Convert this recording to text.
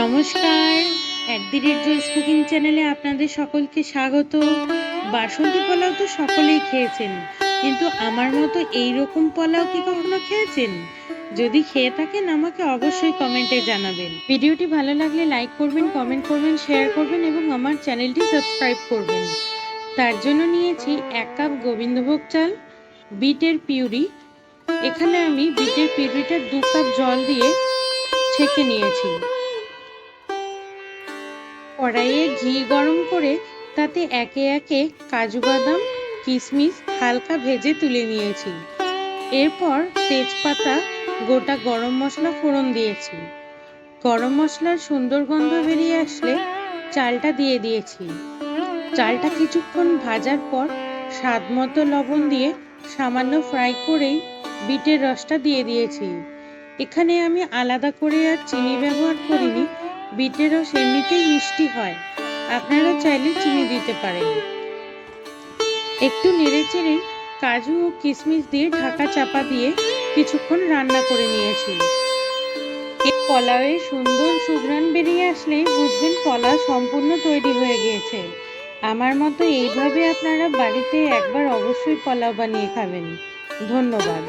নমস্কার, দি red Joyce cooking চ্যানেলে আপনাদের সকলকে স্বাগত। বাসন্তী পোলাও তো সকলেই খেয়েছেন, কিন্তু আমার মতো এইরকম পোলাও কি কখনো খেয়েছেন? যদি খেয়ে থাকেন আমাকে অবশ্যই কমেন্টে জানাবেন। ভিডিওটি ভালো লাগলে লাইক করবেন, কমেন্ট করবেন, শেয়ার করবেন এবং আমার চ্যানেলটি সাবস্ক্রাইব করবেন। তার জন্য নিয়েছি 1 কাপ গোবিন্দভোগ চাল, বিটের পিউরি। এখানে আমি বিটের পিউরিটা 2 কাপ জল দিয়ে ছেঁকে নিয়েছি। কড়াইয়ে ঘি গরম করে তাতে একে একে কাজু বাদাম, কিশমিশ হালকা ভেজে তুলে নিয়েছি। এরপর তেজপাতা, গোটা গরম মশলা ফোড়ন দিয়েছি। গরম মশলার সুন্দর গন্ধ বেরিয়ে আসলে চালটা দিয়ে দিয়েছি। চালটা কিছুক্ষণ ভাজার পর স্বাদ মতো লবণ দিয়ে সামান্য ফ্রাই করেই বিটের রসটা দিয়ে দিয়েছি। এখানে আমি আলাদা করে আর চিনি ব্যবহার করিনি, বিটের রস এমনিতেই মিষ্টি হয়, আপনারা চাইলে চিনি দিতে পারেন। একটু নেড়েচেড়ে কাজু ও কিশমিশ দিয়ে ঢাকা চাপা দিয়ে কিছুক্ষণ রান্না করে নিয়েছি। এই পোলাওয়ে সুন্দর সুঘ্রাণ বেরিয়ে আসলেই বুঝবেন পোলাও সম্পূর্ণ তৈরি হয়ে গিয়েছে। আমার মতো এইভাবে আপনারা বাড়িতে একবার অবশ্যই পোলাও বানিয়ে খাবেন। ধন্যবাদ।